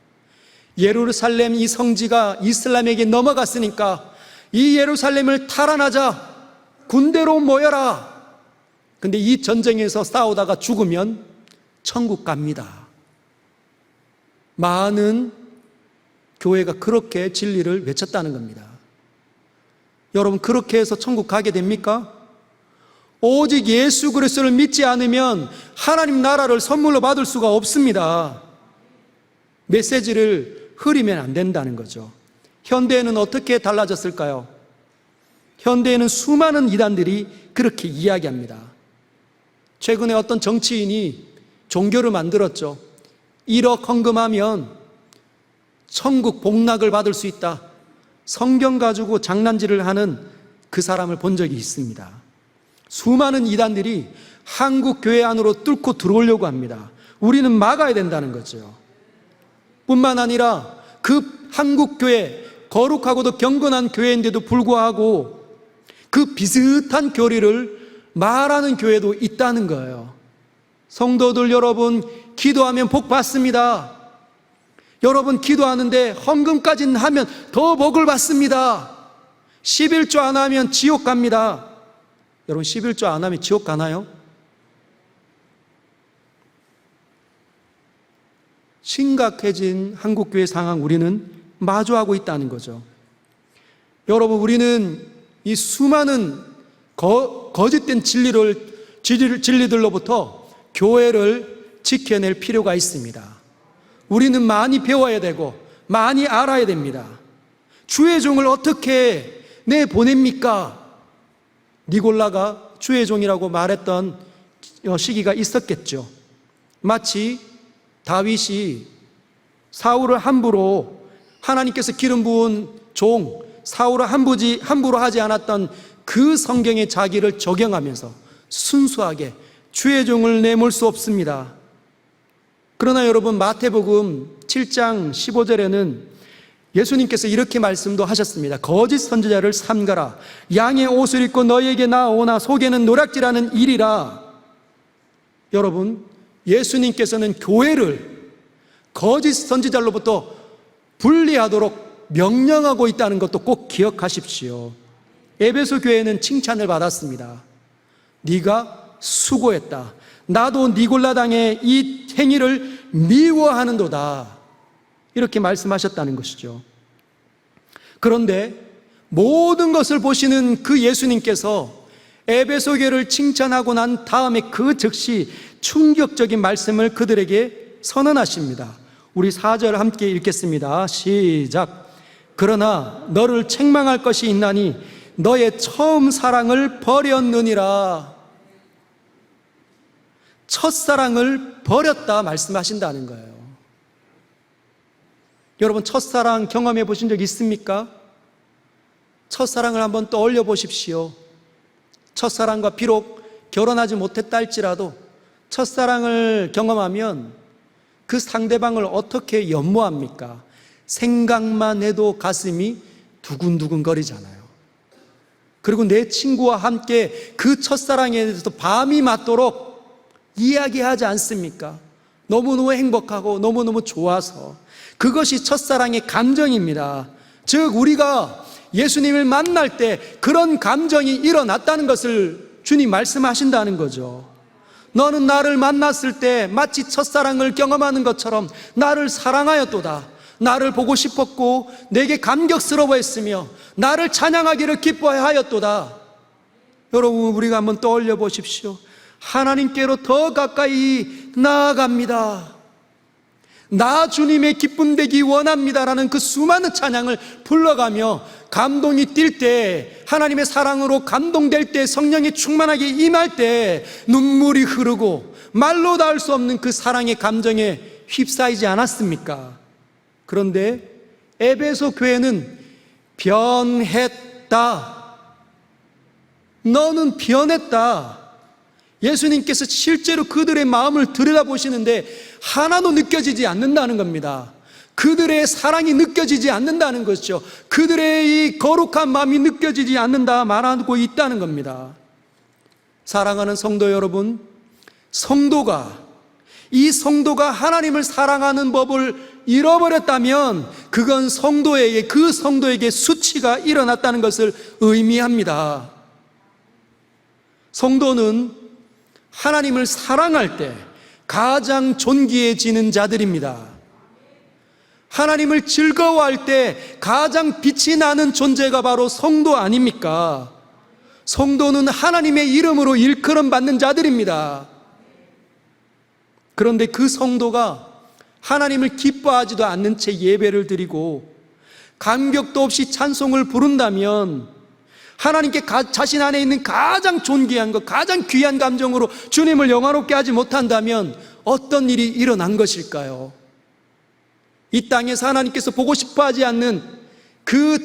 예루살렘 이 성지가 이슬람에게 넘어갔으니까 이 예루살렘을 탈환하자, 군대로 모여라. 근데 이 전쟁에서 싸우다가 죽으면 천국 갑니다. 많은 교회가 그렇게 진리를 외쳤다는 겁니다. 여러분, 그렇게 해서 천국 가게 됩니까? 오직 예수 그리스도를 믿지 않으면 하나님 나라를 선물로 받을 수가 없습니다. 메시지를 흐리면 안 된다는 거죠. 현대에는 어떻게 달라졌을까요? 현대에는 수많은 이단들이 그렇게 이야기합니다. 최근에 어떤 정치인이 종교를 만들었죠. 1억 헌금하면 천국 복락을 받을 수 있다. 성경 가지고 장난질을 하는 그 사람을 본 적이 있습니다. 수많은 이단들이 한국 교회 안으로 뚫고 들어오려고 합니다. 우리는 막아야 된다는 거죠. 뿐만 아니라 그 한국 교회, 거룩하고도 경건한 교회인데도 불구하고 그 비슷한 교리를 말하는 교회도 있다는 거예요. 성도들 여러분, 기도하면 복 받습니다. 여러분, 기도하는데 헌금까지 하면 더 복을 받습니다. 11조 안 하면 지옥 갑니다. 여러분 11조 안 하면 지옥 가나요? 심각해진 한국교회 상황 우리는 마주하고 있다는 거죠. 여러분, 우리는 이 수많은 거짓된 진리들로부터 교회를 지켜낼 필요가 있습니다. 우리는 많이 배워야 되고 많이 알아야 됩니다. 주의 종을 어떻게 내보냅니까? 니골라가 주의 종이라고 말했던 시기가 있었겠죠. 마치 다윗이 사울을 함부로, 하나님께서 기름 부은 종 사울을 함부로 하지 않았던 그 성경의 자기를 적용하면서 순수하게 주의 종을 내몰 수 없습니다. 그러나 여러분, 마태복음 7장 15절에는 예수님께서 이렇게 말씀도 하셨습니다. 거짓 선지자를 삼가라. 양의 옷을 입고 너희에게 나오나 속에는 노략질하는 일이라. 여러분, 예수님께서는 교회를 거짓 선지자로부터 분리하도록 명령하고 있다는 것도 꼭 기억하십시오. 에베소 교회는 칭찬을 받았습니다. 네가 수고했다. 나도 니골라당의 이 행위를 미워하는도다. 이렇게 말씀하셨다는 것이죠. 그런데 모든 것을 보시는 그 예수님께서 에베소 교회를 칭찬하고 난 다음에 그 즉시 충격적인 말씀을 그들에게 선언하십니다. 우리 4절 함께 읽겠습니다. 시작. 그러나 너를 책망할 것이 있나니 너의 처음 사랑을 버렸느니라. 첫사랑을 버렸다 말씀하신다는 거예요. 여러분, 첫사랑 경험해 보신 적 있습니까? 첫사랑을 한번 떠올려 보십시오. 첫사랑과 비록 결혼하지 못했다 할지라도 첫사랑을 경험하면 그 상대방을 어떻게 연모합니까? 생각만 해도 가슴이 두근두근 거리잖아요. 그리고 내 친구와 함께 그 첫사랑에 대해서 밤이 맞도록 이야기하지 않습니까? 너무너무 행복하고 너무너무 좋아서. 그것이 첫사랑의 감정입니다. 즉, 우리가 예수님을 만날 때 그런 감정이 일어났다는 것을 주님 말씀하신다는 거죠. 너는 나를 만났을 때 마치 첫사랑을 경험하는 것처럼 나를 사랑하였도다. 나를 보고 싶었고 내게 감격스러워했으며 나를 찬양하기를 기뻐하였도다. 여러분, 우리가 한번 떠올려 보십시오. 하나님께로 더 가까이 나아갑니다. 나 주님의 기쁨 되기 원합니다라는 그 수많은 찬양을 불러가며 감동이 뛸 때, 하나님의 사랑으로 감동될 때, 성령이 충만하게 임할 때 눈물이 흐르고 말로 닿을 수 없는 그 사랑의 감정에 휩싸이지 않았습니까? 그런데 에베소 교회는 변했다. 너는 변했다. 예수님께서 실제로 그들의 마음을 들여다보시는데 하나도 느껴지지 않는다는 겁니다. 그들의 사랑이 느껴지지 않는다는 것이죠. 그들의 이 거룩한 마음이 느껴지지 않는다 말하고 있다는 겁니다. 사랑하는 성도 여러분, 이 성도가 하나님을 사랑하는 법을 잃어버렸다면 그건 그 성도에게 수치가 일어났다는 것을 의미합니다. 성도는 하나님을 사랑할 때 가장 존귀해지는 자들입니다. 하나님을 즐거워할 때 가장 빛이 나는 존재가 바로 성도 아닙니까? 성도는 하나님의 이름으로 일컬음 받는 자들입니다. 그런데 그 성도가 하나님을 기뻐하지도 않는 채 예배를 드리고 감격도 없이 찬송을 부른다면, 하나님께 자신 안에 있는 가장 존귀한 것, 가장 귀한 감정으로 주님을 영화롭게 하지 못한다면 어떤 일이 일어난 것일까요? 이 땅에서 하나님께서 보고 싶어 하지 않는 그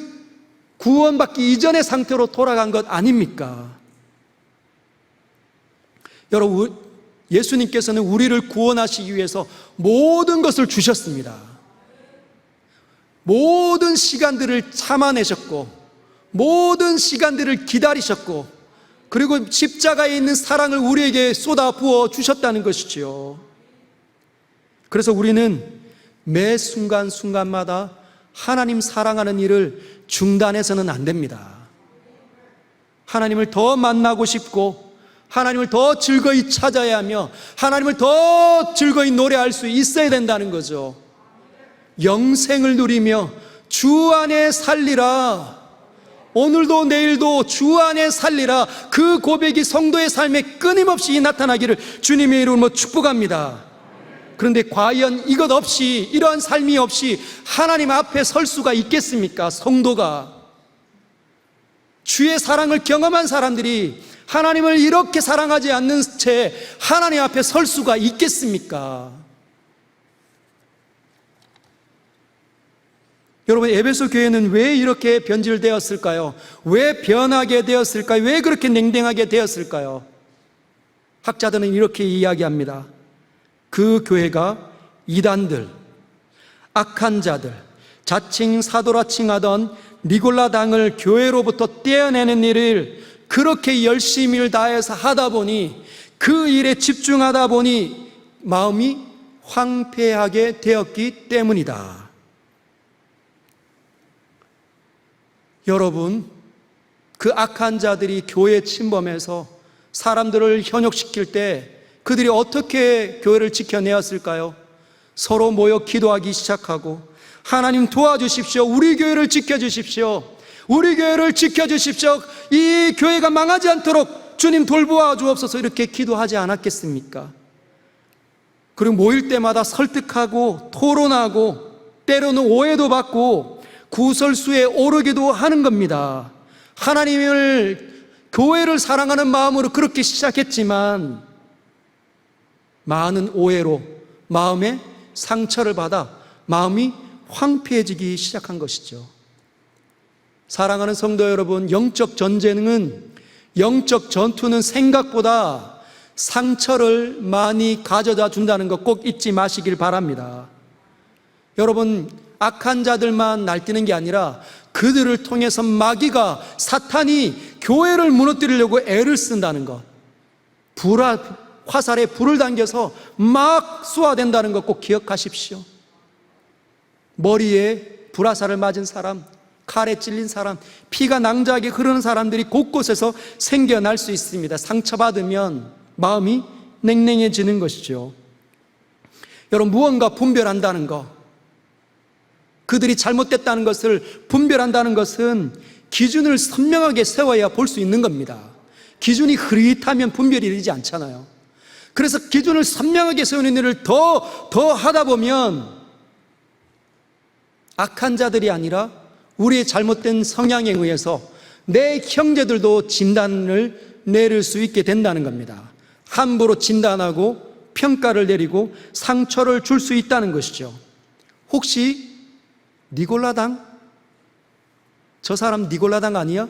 구원받기 이전의 상태로 돌아간 것 아닙니까? 여러분, 예수님께서는 우리를 구원하시기 위해서 모든 것을 주셨습니다. 모든 시간들을 참아내셨고 모든 시간들을 기다리셨고, 그리고 십자가에 있는 사랑을 우리에게 쏟아 부어 주셨다는 것이지요. 그래서 우리는 매 순간순간마다 하나님 사랑하는 일을 중단해서는 안 됩니다. 하나님을 더 만나고 싶고 하나님을 더 즐거이 찾아야 하며 하나님을 더 즐거이 노래할 수 있어야 된다는 거죠. 영생을 누리며 주 안에 살리라. 오늘도 내일도 주 안에 살리라. 그 고백이 성도의 삶에 끊임없이 나타나기를 주님의 이름으로 축복합니다. 그런데 과연 이것 없이, 이러한 삶이 없이 하나님 앞에 설 수가 있겠습니까? 성도가, 주의 사랑을 경험한 사람들이 하나님을 이렇게 사랑하지 않는 채 하나님 앞에 설 수가 있겠습니까? 여러분, 에베소 교회는 왜 이렇게 변질되었을까요? 왜 변하게 되었을까요? 왜 그렇게 냉랭하게 되었을까요? 학자들은 이렇게 이야기합니다. 그 교회가 이단들, 악한 자들, 자칭 사도라 칭하던 니골라당을 교회로부터 떼어내는 일을 그렇게 열심히 일 다해서 하다 보니, 그 일에 집중하다 보니 마음이 황폐하게 되었기 때문이다. 여러분, 그 악한 자들이 교회에 침범해서 사람들을 현혹시킬 때 그들이 어떻게 교회를 지켜내었을까요? 서로 모여 기도하기 시작하고, 하나님 도와주십시오. 우리 교회를 지켜주십시오. 우리 교회를 지켜주십시오. 이 교회가 망하지 않도록 주님 돌보아 주옵소서, 이렇게 기도하지 않았겠습니까? 그리고 모일 때마다 설득하고 토론하고 때로는 오해도 받고 구설수에 오르기도 하는 겁니다. 하나님을, 교회를 사랑하는 마음으로 그렇게 시작했지만 많은 오해로 마음에 상처를 받아 마음이 황폐해지기 시작한 것이죠. 사랑하는 성도 여러분, 영적 전쟁은, 영적 전투는 생각보다 상처를 많이 가져다 준다는 것 꼭 잊지 마시길 바랍니다. 여러분, 악한 자들만 날뛰는 게 아니라 그들을 통해서 마귀가, 사탄이 교회를 무너뜨리려고 애를 쓴다는 것, 화살에 불을 당겨서 막 쏘아댄다는 것 꼭 기억하십시오. 머리에 불화살을 맞은 사람, 칼에 찔린 사람, 피가 낭자하게 흐르는 사람들이 곳곳에서 생겨날 수 있습니다. 상처받으면 마음이 냉랭해지는 것이죠. 여러분, 무언가 분별한다는 것, 그들이 잘못됐다는 것을 분별한다는 것은 기준을 선명하게 세워야 볼 수 있는 겁니다. 기준이 흐릿하면 분별이 되지 않잖아요. 그래서 기준을 선명하게 세우는 일을 더 하다 보면 악한 자들이 아니라 우리의 잘못된 성향에 의해서 내 형제들도 진단을 내릴 수 있게 된다는 겁니다. 함부로 진단하고 평가를 내리고 상처를 줄 수 있다는 것이죠. 혹시 니골라당? 저 사람 니골라당 아니야?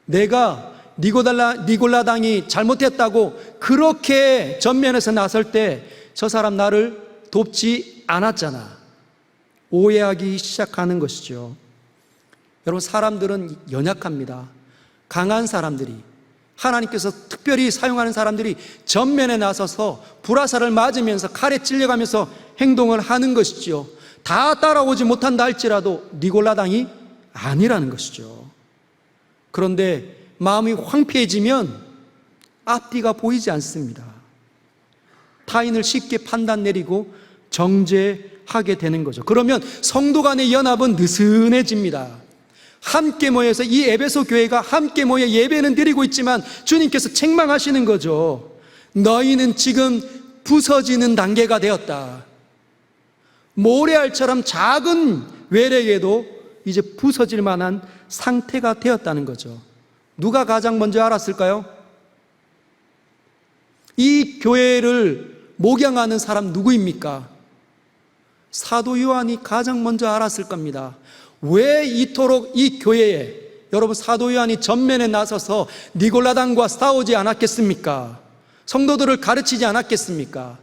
내가 니골라당이 잘못했다고 그렇게 전면에서 나설 때 저 사람 나를 돕지 않았잖아. 오해하기 시작하는 것이죠. 여러분, 사람들은 연약합니다. 강한 사람들이, 하나님께서 특별히 사용하는 사람들이 전면에 나서서 불화살을 맞으면서 칼에 찔려가면서 행동을 하는 것이죠. 다 따라오지 못한다 할지라도 니골라당이 아니라는 것이죠. 그런데 마음이 황폐해지면 앞뒤가 보이지 않습니다. 타인을 쉽게 판단 내리고 정죄하게 되는 거죠. 그러면 성도 간의 연합은 느슨해집니다. 함께 모여서, 이 에베소 교회가 함께 모여 예배는 드리고 있지만 주님께서 책망하시는 거죠. 너희는 지금 부서지는 단계가 되었다. 모래알처럼 작은 외래에도 이제 부서질 만한 상태가 되었다는 거죠. 누가 가장 먼저 알았을까요? 이 교회를 목양하는 사람 누구입니까? 사도 요한이 가장 먼저 알았을 겁니다. 왜 이토록 이 교회에, 여러분, 사도 요한이 전면에 나서서 니골라당과 싸우지 않았겠습니까? 성도들을 가르치지 않았겠습니까?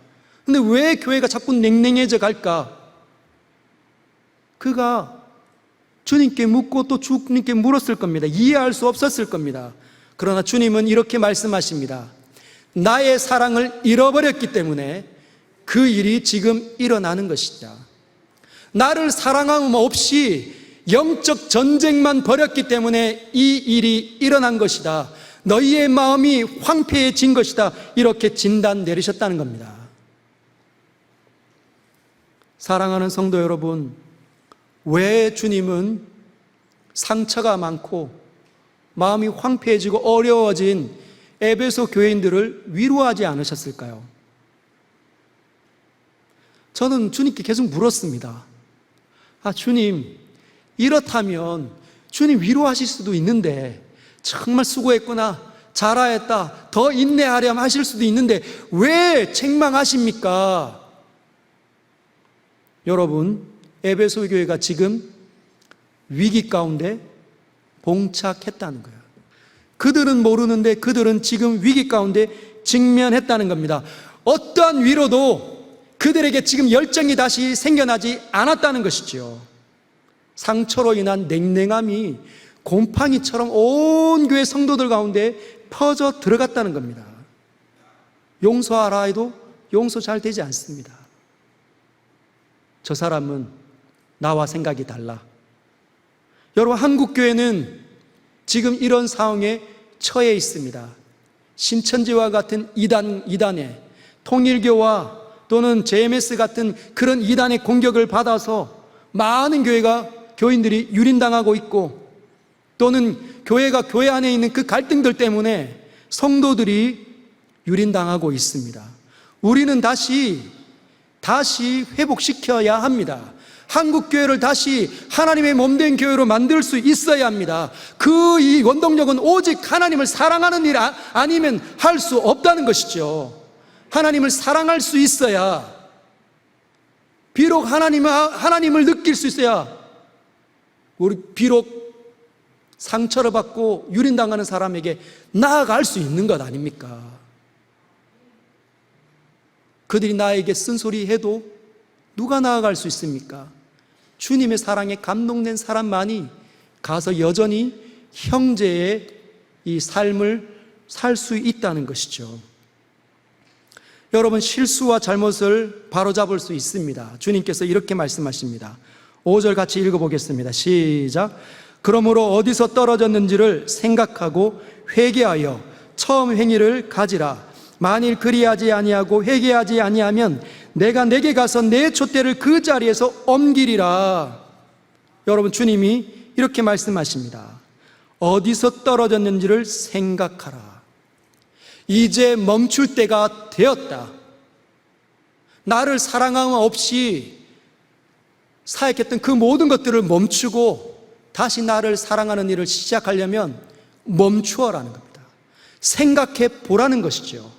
근데 왜 교회가 자꾸 냉랭해져 갈까? 그가 주님께 묻고 또 주님께 물었을 겁니다. 이해할 수 없었을 겁니다. 그러나 주님은 이렇게 말씀하십니다. 나의 사랑을 잃어버렸기 때문에 그 일이 지금 일어나는 것이다. 나를 사랑함 없이 영적 전쟁만 벌였기 때문에 이 일이 일어난 것이다. 너희의 마음이 황폐해진 것이다. 이렇게 진단 내리셨다는 겁니다. 사랑하는 성도 여러분, 왜 주님은 상처가 많고 마음이 황폐해지고 어려워진 에베소 교인들을 위로하지 않으셨을까요? 저는 주님께 계속 물었습니다. 주님, 이렇다면 주님 위로하실 수도 있는데, 정말 수고했구나, 잘하였다, 더 인내하렴 하실 수도 있는데 왜 책망하십니까? 여러분, 에베소 교회가 지금 위기 가운데 봉착했다는 거예요. 그들은 모르는데 그들은 지금 위기 가운데 직면했다는 겁니다. 어떠한 위로도 그들에게 지금 열정이 다시 생겨나지 않았다는 것이죠. 상처로 인한 냉랭함이 곰팡이처럼 온 교회 성도들 가운데 퍼져 들어갔다는 겁니다. 용서하라 해도 용서 잘 되지 않습니다. 저 사람은 나와 생각이 달라. 여러분, 한국교회는 지금 이런 상황에 처해 있습니다. 신천지와 같은 이단에, 통일교와 또는 JMS 같은 그런 이단의 공격을 받아서 많은 교인들이 유린당하고 있고, 또는 교회가 교회 안에 있는 그 갈등들 때문에 성도들이 유린당하고 있습니다. 우리는 다시 회복시켜야 합니다. 한국교회를 다시 하나님의 몸된 교회로 만들 수 있어야 합니다. 이 원동력은 오직 하나님을 사랑하는 일 아니면 할 수 없다는 것이죠. 하나님을 사랑할 수 있어야, 비록 하나님을 느낄 수 있어야, 우리 비록 상처를 받고 유린당하는 사람에게 나아갈 수 있는 것 아닙니까? 그들이 나에게 쓴소리해도 누가 나아갈 수 있습니까? 주님의 사랑에 감동된 사람만이 가서 여전히 형제의 이 삶을 살 수 있다는 것이죠. 여러분, 실수와 잘못을 바로잡을 수 있습니다. 주님께서 이렇게 말씀하십니다. 5절 같이 읽어보겠습니다. 시작. 그러므로 어디서 떨어졌는지를 생각하고 회개하여 처음 행위를 가지라. 만일 그리하지 아니하고 회개하지 아니하면 내가 내게 가서 내 촛대를 그 자리에서 옮기리라. 여러분, 주님이 이렇게 말씀하십니다. 어디서 떨어졌는지를 생각하라. 이제 멈출 때가 되었다. 나를 사랑함 없이 사역했던 그 모든 것들을 멈추고 다시 나를 사랑하는 일을 시작하려면 멈추어라는 겁니다. 생각해 보라는 것이죠.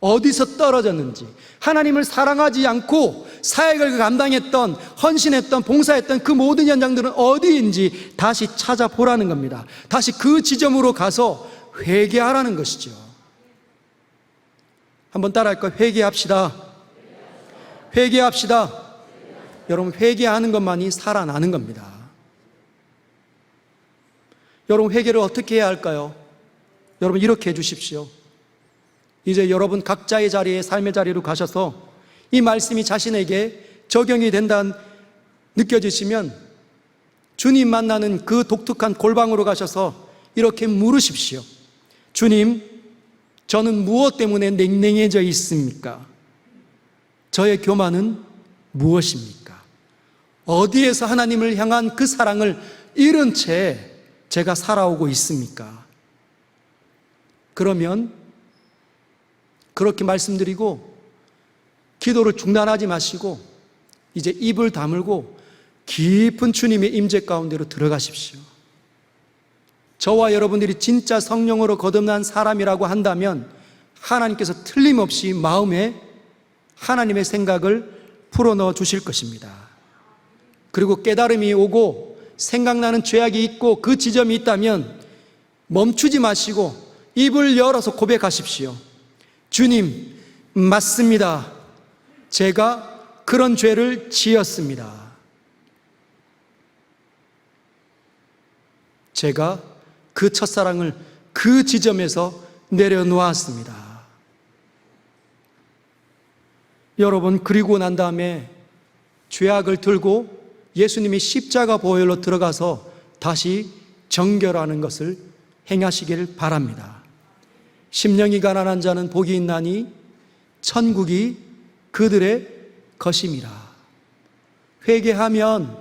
어디서 떨어졌는지, 하나님을 사랑하지 않고 사역을 감당했던, 헌신했던, 봉사했던 그 모든 현장들은 어디인지 다시 찾아보라는 겁니다. 다시 그 지점으로 가서 회개하라는 것이죠. 한번 따라할까요? 회개합시다. 회개합시다. 여러분, 회개하는 것만이 살아나는 겁니다. 여러분, 회개를 어떻게 해야 할까요? 여러분, 이렇게 해 주십시오. 이제 여러분 각자의 자리에, 삶의 자리로 가셔서 이 말씀이 자신에게 적용이 된다 느껴지시면 주님 만나는 그 독특한 골방으로 가셔서 이렇게 물으십시오. 주님, 저는 무엇 때문에 냉랭해져 있습니까? 저의 교만은 무엇입니까? 어디에서 하나님을 향한 그 사랑을 잃은 채 제가 살아오고 있습니까? 그러면 그렇게 말씀드리고 기도를 중단하지 마시고 이제 입을 다물고 깊은 주님의 임재 가운데로 들어가십시오. 저와 여러분들이 진짜 성령으로 거듭난 사람이라고 한다면 하나님께서 틀림없이 마음에 하나님의 생각을 풀어넣어 주실 것입니다. 그리고 깨달음이 오고 생각나는 죄악이 있고 그 지점이 있다면 멈추지 마시고 입을 열어서 고백하십시오. 주님, 맞습니다. 제가 그런 죄를 지었습니다. 제가 그 첫사랑을 그 지점에서 내려놓았습니다. 여러분, 그리고 난 다음에 죄악을 들고 예수님이 십자가 보혈로 들어가서 다시 정결하는 것을 행하시기를 바랍니다. 심령이 가난한 자는 복이 있나니 천국이 그들의 것임이라. 회개하면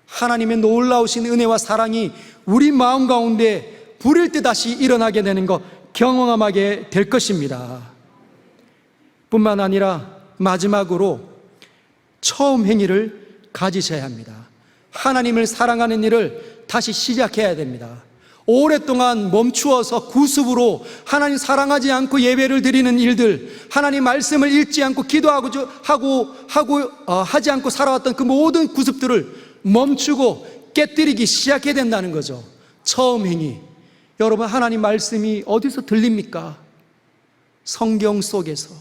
하나님의 놀라우신 은혜와 사랑이 우리 마음 가운데 불일 때 다시 일어나게 되는 것 경험하게 될 것입니다. 뿐만 아니라 마지막으로 처음 행위를 가지셔야 합니다. 하나님을 사랑하는 일을 다시 시작해야 됩니다. 오랫동안 멈추어서 구습으로 하나님 사랑하지 않고 예배를 드리는 일들, 하나님 말씀을 읽지 않고 하지 않고 살아왔던 그 모든 구습들을 멈추고 깨뜨리기 시작해야 된다는 거죠. 처음 행위. 여러분, 하나님 말씀이 어디서 들립니까? 성경 속에서.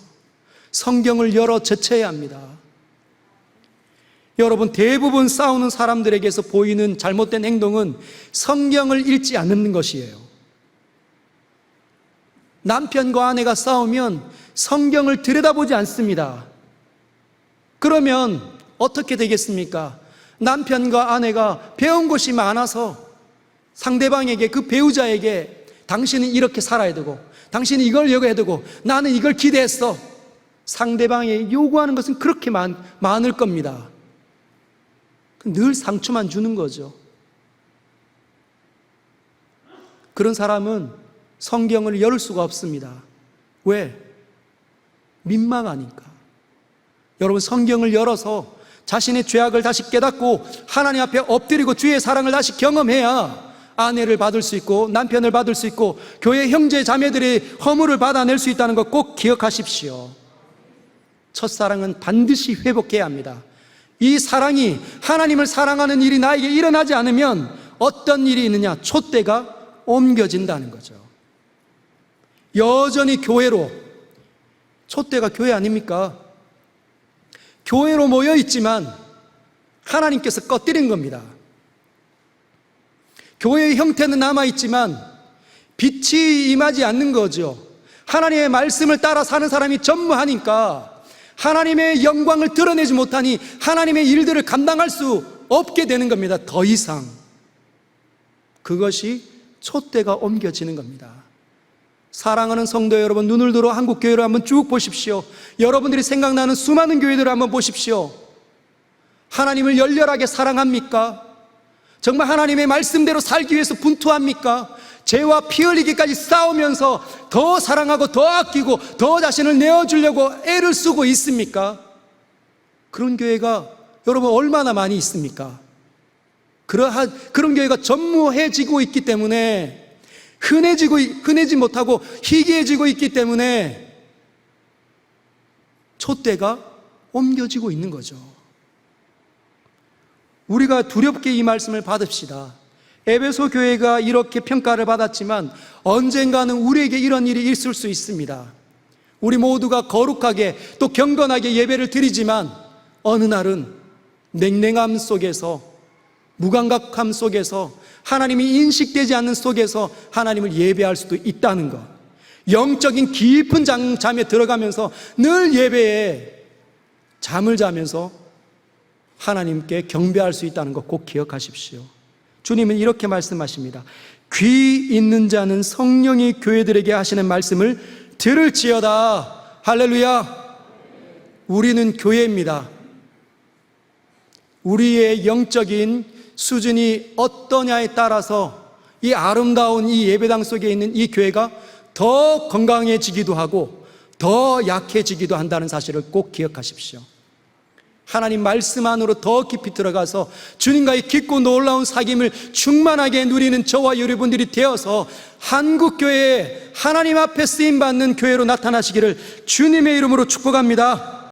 성경을 열어 제쳐야 합니다. 여러분, 대부분 싸우는 사람들에게서 보이는 잘못된 행동은 성경을 읽지 않는 것이에요. 남편과 아내가 싸우면 성경을 들여다보지 않습니다. 그러면 어떻게 되겠습니까? 남편과 아내가 배운 것이 많아서 상대방에게, 그 배우자에게 당신은 이렇게 살아야 되고 당신은 이걸 요구해야 되고 나는 이걸 기대했어. 상대방이 요구하는 것은 그렇게 많을 겁니다. 늘 상처만 주는 거죠. 그런 사람은 성경을 열 수가 없습니다. 왜? 민망하니까. 여러분, 성경을 열어서 자신의 죄악을 다시 깨닫고 하나님 앞에 엎드리고 주의 사랑을 다시 경험해야 아내를 받을 수 있고 남편을 받을 수 있고 교회 형제 자매들의 허물을 받아낼 수 있다는 것 꼭 기억하십시오. 첫사랑은 반드시 회복해야 합니다. 이 사랑이, 하나님을 사랑하는 일이 나에게 일어나지 않으면 어떤 일이 있느냐? 촛대가 옮겨진다는 거죠. 여전히 교회로, 촛대가 교회 아닙니까? 교회로 모여 있지만 하나님께서 꺼뜨린 겁니다. 교회의 형태는 남아있지만 빛이 임하지 않는 거죠. 하나님의 말씀을 따라 사는 사람이 전무하니까 하나님의 영광을 드러내지 못하니 하나님의 일들을 감당할 수 없게 되는 겁니다. 더 이상. 그것이 촛대가 옮겨지는 겁니다. 사랑하는 성도 여러분, 눈을 들어 한국 교회를 한번 쭉 보십시오. 여러분들이 생각나는 수많은 교회들을 한번 보십시오. 하나님을 열렬하게 사랑합니까? 정말 하나님의 말씀대로 살기 위해서 분투합니까? 죄와 피 흘리기까지 싸우면서 더 사랑하고 더 아끼고 더 자신을 내어주려고 애를 쓰고 있습니까? 그런 교회가 여러분 얼마나 많이 있습니까? 그런 교회가 전무해지고 있기 때문에 흔해지 못하고 희귀해지고 있기 때문에 촛대가 옮겨지고 있는 거죠. 우리가 두렵게 이 말씀을 받읍시다. 에베소 교회가 이렇게 평가를 받았지만 언젠가는 우리에게 이런 일이 있을 수 있습니다. 우리 모두가 거룩하게 또 경건하게 예배를 드리지만 어느 날은 냉랭함 속에서, 무감각함 속에서, 하나님이 인식되지 않는 속에서 하나님을 예배할 수도 있다는 것. 영적인 깊은 잠에 들어가면서 늘 예배에 잠을 자면서 하나님께 경배할 수 있다는 것 꼭 기억하십시오. 주님은 이렇게 말씀하십니다. 귀 있는 자는 성령이 교회들에게 하시는 말씀을 들을지어다. 할렐루야. 우리는 교회입니다. 우리의 영적인 수준이 어떠냐에 따라서 이 아름다운 이 예배당 속에 있는 이 교회가 더 건강해지기도 하고 더 약해지기도 한다는 사실을 꼭 기억하십시오. 하나님 말씀 안으로 더 깊이 들어가서 주님과의 깊고 놀라운 사귐을 충만하게 누리는 저와 여러분들이 되어서 한국교회에 하나님 앞에 쓰임받는 교회로 나타나시기를 주님의 이름으로 축복합니다.